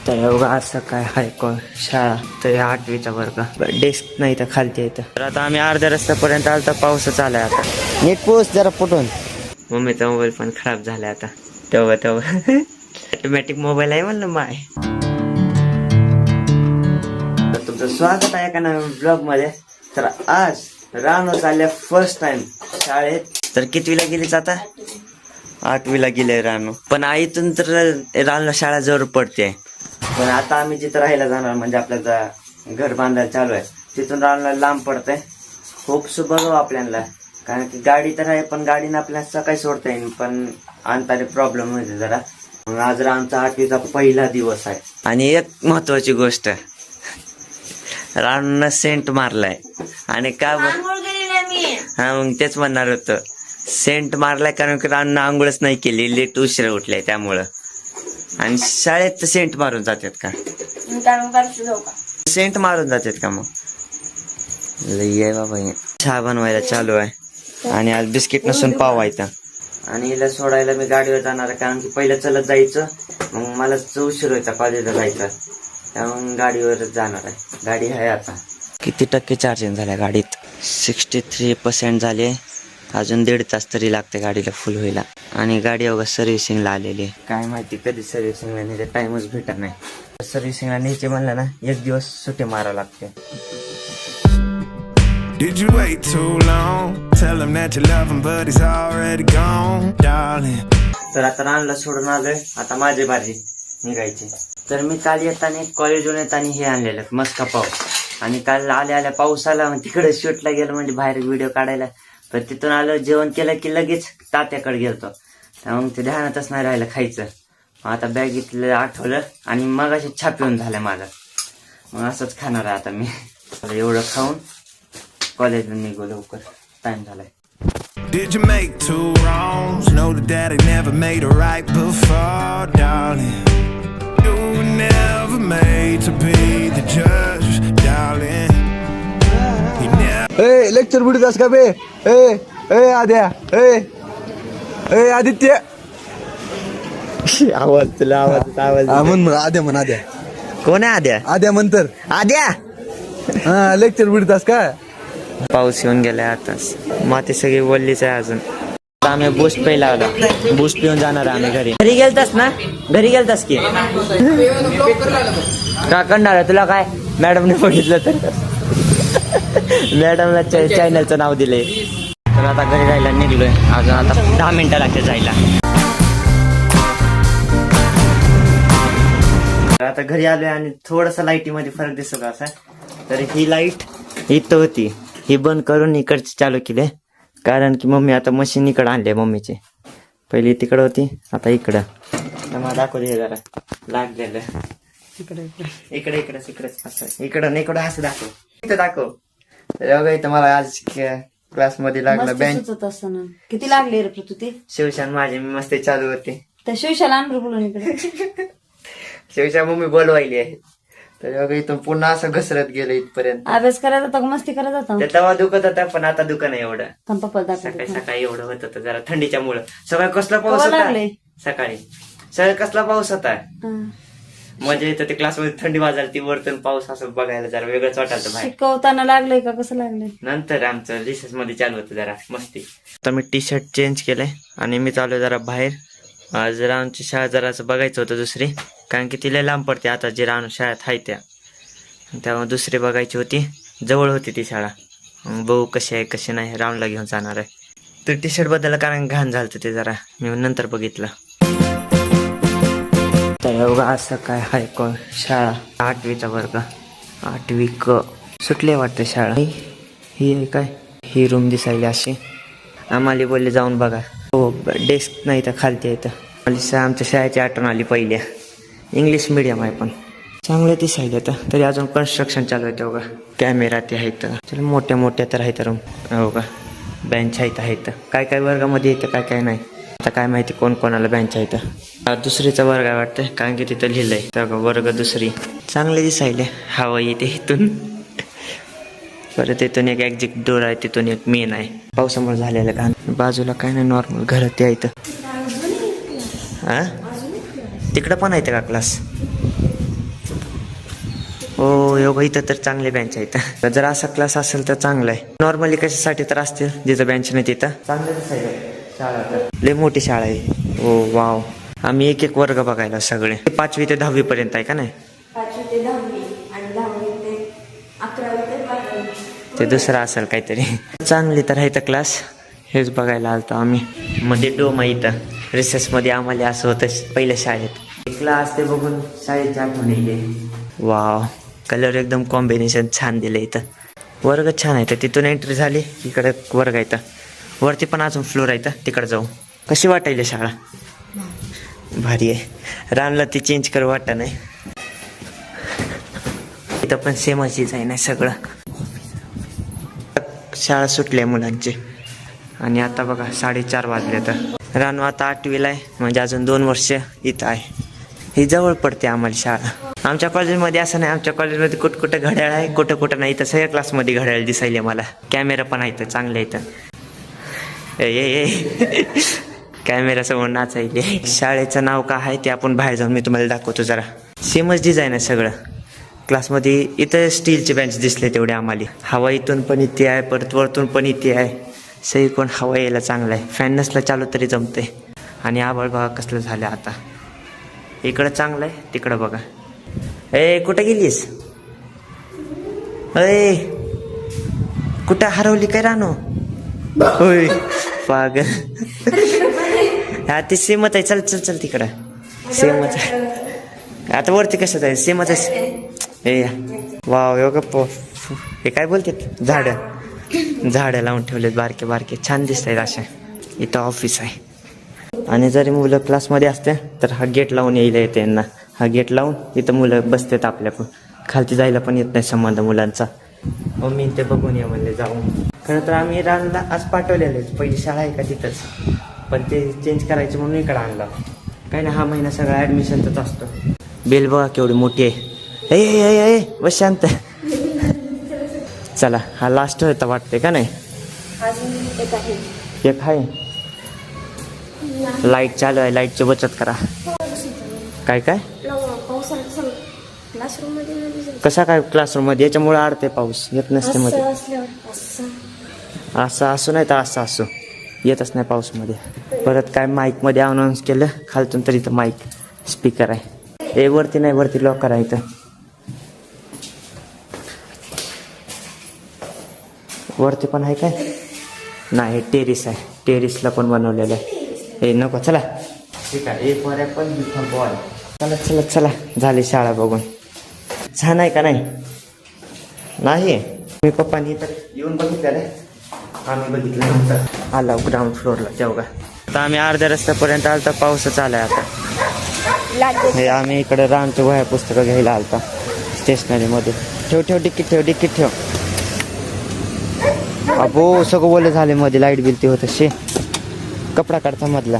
तर बघा असं काय हाय कोण शाळा तर 8वीचा वर्ग डेस्क नाही तर खालती येतं. तर आता आम्ही अर्ध्या रस्त्यापर्यंत आलो तर पाऊसच आलाय आता. नीट पोच जरा फुटून. मम्मीचा मोबाईल पण खराब झालाय आता. तेव्हा ऑटोमॅटिक मोबाईल आहे म्हणलं माय. तर तुमचं स्वागत आहे का नवीन ब्लॉग मध्ये. तर आज रानू चालल्या फर्स्ट टाइम शाळेत. तर कितवीला गेलीच आता? 8वीला गेले रानू. पण आईतून तर रानूला शाळा जवळ पडते. पण आता आम्ही जिथं राहायला जाणार म्हणजे आपल्याला घर बांधायला चालू आहे तिथून रानूला लांब पडतंय. खूप बघावं आपल्याला कारण की गाडी तर आहे पण गाडीनं आपल्याला सकाळी सोडता येईल पण आणताना प्रॉब्लेम होते जरा. मग आज रानूचा 8वीचा पहिला दिवस आहे. आणि एक महत्वाची गोष्ट रानूनं सेंट मारलाय. आणि का हा मग तेच म्हणणार होतं सेंट मारलाय कारण की रानूनं आंघोळच नाही केली लेट उशिरा उठलाय त्यामुळं. आणि शाळेत तर सेंट मारून जातात का? सेंट मारून जातात का मग? लई आहे बाबा. चहा बनवायला चालू आहे आणि आज बिस्किट नसून पाव व्हायचा. आणि हिला सोडायला मी गाडीवर जाणार आहे कारण की पहिलं चलत जायचं मग मला उशीर व्हायचा कॉलेजला जायचं त्यामुळे गाडीवर जाणार आहे. गाडी आहे आता. किती टक्के चार्जिंग झाल्या गाडीत? 63% झाले. अजून 1.5 तास तरी लागते गाडीला फुल व्हायला. आणि गाडी अवघा सर्व्हिसिंगला आलेली आहे. काय माहिती कधी सर्व्हिसिंगला नेते टाइमच भेटत नाही. सर्व्हिसिंगला न्यायचे म्हणलं ना 1 दिवस सुट्टी मारावं लागते. Did you wait too long? Tell him that you love him but he's already gone, darling. तर आता रानला सोडून आलोय. आता माझी बाजी निघायची. तर मी काल येताना कॉलेजवरून येताना हे आणलेलं मस्का पाव. आणि काल आल्या पाऊस आला मग तिकडे शूटला गेलो म्हणजे बाहेर व्हिडिओ काढायला. पण तिथून आलं जेवण केलं की लगेच तात्याकडे गेलतो त्यामुळे ते ध्यानातच नाही राहिलं खायचं. आता बॅगीतलं आठवलं आणि मग अशी छाप येऊन झालं माझं. मग असंच खाणार आहे आता मी. एवढं खाऊन कॉलेजला निघू लवकर टाइम झालाय. Did you make 2 wrongs? Know that I never made it right before, darling. You were never made to be the judge, darling. ए लेक्चर बुडीदास का बे? ए आद्या ए आदित्य. आवाज तुला आवाज म्हण आद्या. कोण आहे आद्या? आद्या म्हणतर आद्या. हा लेक्चर बुडीदास का? पाऊस येऊन गेलाय आताच. माती सगळी वल्लीच आहे अजून. आम्ही बूस्ट प्यायला आलो. बूस्ट पिऊन जाणार आहे आम्ही घरी गेलतास ना? घरी गेलतास की का करणार आहे तुला काय? मॅडमने बघितलं तर मॅडमला चॅनलचं नाव दिले. तर आता घरी जायला निघलोय. अजून आता 10 मिनिटं लागते जायला. आता घरी आलोय आणि थोडसा लाईटीमध्ये फरक दिसत असा. तर ही लाईट इथं होती ही बंद करून इकडची चालू केली कारण की मम्मी आता मशीन इकडं आणले मम्मीची. पहिली तिकडं होती आता इकडं. मला दाखवते हे जरा लागलेलं इकडे असं इकडं असं दाखव. इथं दाखव. तर इथं मला आज क्लासमध्ये लागलं बेंच. किती लागले रे पृथू ते? शिवशान माझे मी मस्त चालू होते. त्या शिवशाला आण बोलून इकडे. शिवशान मम्मी बोलवायली आहे. तर इथून पुन्हा असं घसरत गेलं इथपर्यंत. अभ्यास करायचा होता मस्ती करत होता. तेव्हा दुखत होता पण आता दुखत नाही एवढं. पप्पा सकाळी एवढं होत होतं जरा थंडीच्या मुळे. सकाळी कसला पाऊस होता सकाळी कसला पाऊस होता. म्हणजे इथं ते क्लासमध्ये थंडी वाजायला ती वरतून पाऊस असं बघायला जरा वेगळंच वाटायचं बाहेर. शिकवताना लागलंय का कसं लागलंय? नंतर आमचं रिसेस मध्ये चालू होतं जरा मस्ती. आता मी टी शर्ट चेंज केलंय आणि मी चालू जरा बाहेर. आज रानूची शाळा जरा असं बघायचं होतं दुसरी कारण की तिला लांब पडते आता जी रानू शाळेत आहे त्या. त्यामुळे दुसरी बघायची होती. जवळ होती ती शाळा. बघू कशी आहे कशी नाही. राऊंडला घेऊन जाणार आहे. तर टी शर्ट बदललं कारण घाण झालं ते जरा मी नंतर बघितलं. तर बघा असं काय हाय कोण शाळा 8वीचा वर्ग 8वी क सुटले वाटतं शाळा. ही आहे काय ही रूम दिसायली अशी. आम्हाला बोलले जाऊन बघा. हो डेस्क नाही तर खालती येतं. आमच्या शाळेची आठवण आली पहिल्या. इंग्लिश मिडियम आहे पण चांगलं दिसायला तर तरी अजून कन्स्ट्रक्शन चालू आहे. बघा कॅमेरा ते आहेत. चल मोठ्या तर आहेत रूम. हो का बेंच आहेत. काय वर्गामध्ये येतं काय नाही. आता काय माहिती कोण कोणाला बेंच आहेत. दुसरीचा वर्ग आहे वाटतं कारण की तिथं लिहिलंय तर वर्ग दुसरी. चांगले दिसायले. हवा येते इथून. परत इथून एक एक्झिट डोर आहे तिथून एक मेन आहे. पावसामुळे झालेलं घाण. बाजूला काय नाही नॉर्मल घर ते आहेत. हा तिकडं पण आहेत का क्लास? हो योगा इथं तर चांगले बेंच आहेत. जर असा क्लास असेल तर चांगला आहे. नॉर्मली कशासाठी तर असतील जिथं बेंच नाही तिथं चांगलं दिसायला. शाळा तर लय मोठी शाळा आहे. हो वाव. आम्ही एक एक वर्ग बघायला सगळे 5वी ते 10वी पर्यंत आहे का नाही. 5वी ते 10वी आणि 10वी ते 11वी ते 12वी. ते दुसरं असेल काहीतरी. चांगली तर आहे तर क्लास. हेच बघायला आलतो आम्ही. मध्ये डोम आहे इथं. रिसेसमध्ये आम्हाला असं होतं पहिल्या शाळेत. क्लास ते बघून शाळेची आठवण येते. वाव कलर एकदम कॉम्बिनेशन छान दिलं इथं. वर्ग छान आहे. तर तिथून एंट्री झाली इकडे वर्ग आहे. वरती पण अजून फ्लोर आहे. तिकडे जाऊ. कशी वाटायली शाळा. भारी आहे. रानला ती चेंज कर वाटत नाही. इथं पण सेम अशीच आहे ना सगळं. शाळा सुटल्या मुलांची आणि आता बघा 4:30 वाजले. तर रानू आता 8वीला आहे म्हणजे अजून 2 वर्ष इथं आहे. ही जवळ पडते आम्हाला शाळा. आमच्या कॉलेजमध्ये असं नाही. आमच्या कॉलेजमध्ये कुठं घड्याळ आहे कुठं नाही. तर सगळ्या क्लासमध्ये घड्याळ दिसायले मला. कॅमेरा पण आहे चांगले आहेत. कॅमेरा समोर नाचायले. शाळेचं नाव काय आहे ते आपण बाहेर जाऊन मी तुम्हाला दाखवतो जरा. सेमच डिझाईन आहे सगळं. क्लासमध्ये इथं स्टीलचे बेंच दिसले तेवढे आम्हाला. हवा इथून पण इथे आहे परत वरतून पण इथे आहे. सही कोण हवा यायला चांगला आहे. फॅन नसला चालू तरी जमते. आणि आभाळ बघा कसलं झालं आता. इकडं चांगलं आहे तिकडं बघा. कुठं गेलीस. कुठं हरवली काय रानो. होय पागल. हा ते सेमच आहे. चल चल चल तिकडं. सेमच आहे. आता वरती कसं आहे सेमच आहे. वाव यो गप्प. हे काय बोलतात झाडं लावून ठेवलेत बारके बारके छान दिसत आहेत असे. इथं ऑफिस आहे. आणि जरी मुलं क्लासमध्ये असते तर हा गेट लावून यायला येते यांना. हा गेट लावून इथं मुलं बसतात. आपल्या पण खालती जायला पण येत नाही संबंध मुलांचा. मम्मी ते बघून या म्हणले जाऊन. खरं तर आम्ही रानला आज पाठवलेले. पहिली शाळा आहे का तिथंच. पण ते चेंज करायचे म्हणून इकडं आणला. काही नाही हा महिना सगळा ॲडमिशनचाच असतो. बेल बघा केवढी मोठी आहे. ए बस शांत. चला हा लास्ट होता वाटते का नाही. एक आहे. लाईट चालू आहे. लाईटची बचत करा. काय कसा काय क्लासरूम मध्ये याच्यामुळे अडते पाऊस येत नसते मध्ये. असं असू नाही तर असं असू येतच नाही पाऊस मध्ये. परत काय माईक मध्ये अनाऊन्स केलं खालतून तरी इथं माईक स्पीकर आहे. वरती नाही वरती लॉकर आहे. इथं वरती पण आहे काय नाही. टेरिस आहे. टेरिसला पण बनवलेलं आहे. नको चला ठीक आहे. एक वर पण बॉल. चला चला चला झाली शाळा बघून. छान आहे का नाही. मी पप्पानी तर येऊन बघितलं रे. आम्ही बघितलं नंतर आला ग्राउंड फ्लोअरला तेव्हा. आता आम्ही अर्ध्या रस्त्यापर्यंत आलता. पाऊसच आलाय आता. हे आम्ही इकडे रानच्या वह्या पुस्तकं घ्यायला आलता स्टेशनरीमध्ये. ठेव डिकीट ठेव. अबो सगळं ओले झाले. मध्ये लाईट बिल ते होत शे. कपडा काढता मधला.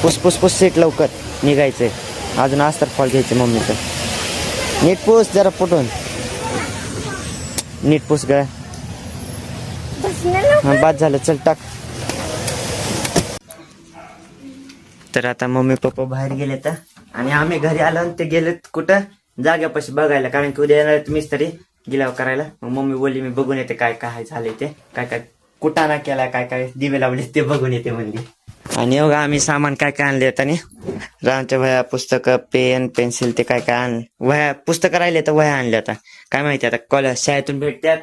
पुस सेट लवकर निघायचंय. अजून अस्तर फॉल घ्यायचे मम्मीचं. नीट पुस जरा फुटून. नीट पुस ग. बाद झालं चल टाक. तर आता मम्मी पप्पा बाहेर गेले तर आणि आम्ही घरी आलो आणि ते गेलेत कुठं जाग्यापाशी बघायला. कारण की उद्या येणार मिस्त्री गिलाव करायला. मग मम्मी बोलली मी बघून येते काय काय झाले ते. काय कुटाणा केला काय दिवे लावले ते बघून येते म्हणली. आणि एवढं आम्ही सामान काय आणले आणि रामच्या वह्या पुस्तकं पेन पेन्सिल ते काय आणलं. वह्या पुस्तकं राहिले तर वह्या आणल्या. आता काय माहिती आता कॉलेज शाळेतून भेटत्यात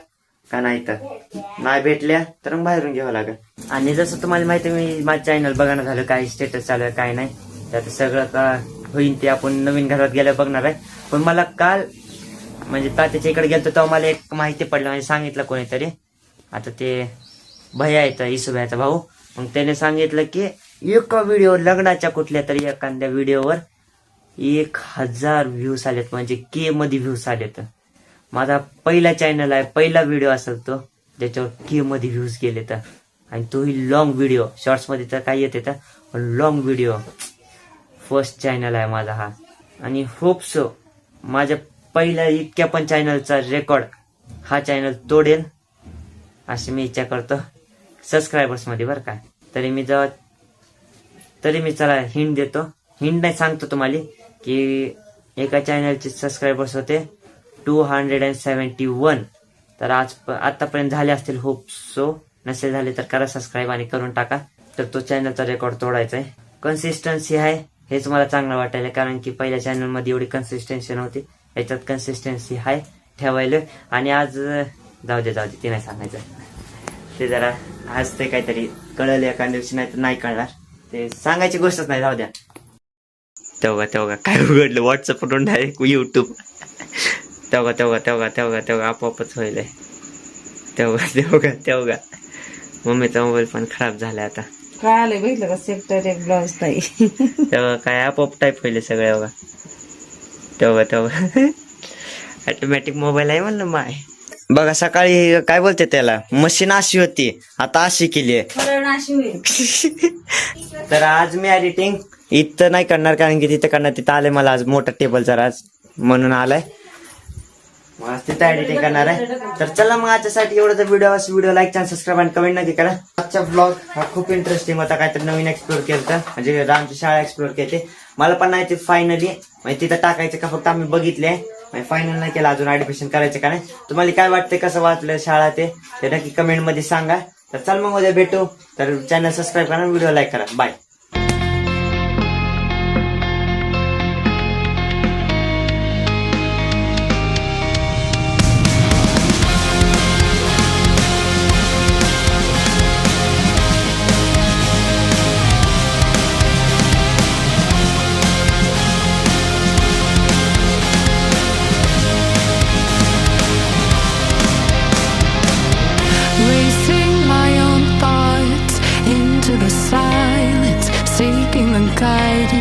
का नाही. तर नाही भेटल्या तर मग बाहेरून घ्यावं लागेल. आणि जसं तुम्हाला माहिती मी माझं चॅनल बघणं झालं काय स्टेटस चालू आहे काय नाही. त्यात सगळं का होईल ते आपण नवीन घरात गेल्या बघणार आहे. पण मला काल म्हणजे तात्याच्या इकडे गेलो तेव्हा मला एक माहिती पडलं. म्हणजे सांगितलं कोणीतरी. आता ते भैया येतं इसुभ्याचा भाऊ. मग त्याने सांगितलं की एका व्हिडिओ लग्नाच्या कुठल्या तरी एखाद्या व्हिडिओवर 1000 व्ह्यूज आलेत. म्हणजे के मध्ये व्ह्यूज आलेत. माझा पहिला चॅनल आहे. पहिला व्हिडिओ असेल तो ज्याच्यावर के मध्ये व्ह्यूज गेले. तर आणि तोही लॉंग व्हिडिओ. शॉर्ट्स मध्ये तर काय येते तर पण लॉंग व्हिडिओ. फर्स्ट चॅनल आहे माझा हा. आणि होप सो माझ्या पहिल्या इतक्या पण चॅनलचा रेकॉर्ड हा चॅनल तोडेल अशी मी इच्छा करतो सबस्क्रायबर्स मध्ये बरं का. तरी मी चला हिंट देतो. हिंट नाही सांगतो तुम्हाला की एका चॅनलचे सबस्क्रायबर्स होते 271. तर आतापर्यंत झाले असतील, होप सो. नसेल झाले तर करा सबस्क्राईब आणि करून टाका. तर तो चॅनलचा रेकॉर्ड तोडायचा आहे. कन्सिस्टन्सी आहे हेच मला चांगलं वाटायला, कारण की पहिल्या चॅनलमध्ये एवढी कन्सिस्टन्सी नव्हती. याच्यात कन्सिस्टन्सी आहे ठेवायला. आणि आज जाऊ दे ते नाही सांगायचं. ते जरा आज ते काहीतरी कळलं एखाद्या दिवशी, नाही तर नाही कळणार. ते सांगायची गोष्टच नाही, जाऊ द्या. तेव्हा काय उघडलं व्हॉट्सअपवरून डायरेक्ट युट्यूब. तेव्हा आपोआपच होईल. तेव्हा मम्मीचा मोबाईल पण खराब झाला आता. काय आलंय बघितलं का, सेक्टर एक ब्लाउज ताई. तेव्हा काय आपोआप टाईप होईल सगळं. तेव्हा ऑटोमॅटिक मोबाईल आहे म्हणलं माय. बघा सकाळी काय बोलते त्याला, मशीन अशी होती आता अशी केली आहे. तर आज मी एडिटिंग इथं नाही करणार, कारण की तिथं करणार. तिथं आलंय मला आज मोठा टेबल जरा आज म्हणून आलाय. मग आज तिथं एडिटिंग करणार आहे. तर चला मग आजच्यासाठी एवढं व्हिडिओ लाईक आणि सबस्क्राईब आणि कमेंट नक्की करा. आजचा ब्लॉग हा खूप इंटरेस्टिंग होता. काहीतरी नवीन एक्सप्लोर केलं, म्हणजे रामची शाळा एक्सप्लोर केली. मला पण नाही ते फायनली म्हणजे तिथं टाकायचं का फक्त आम्ही बघितले, फायनल नाही केलं अजून. ऍडमिशन करायचं का नाही. तुम्हाला काय वाटतं, कसं वाटलं शाळा ते नक्की कमेंट मध्ये सांगा. तर चल मग उद्या भेटू. तर चॅनल सबस्क्राईब करा, व्हिडिओ लाईक करा. बाय.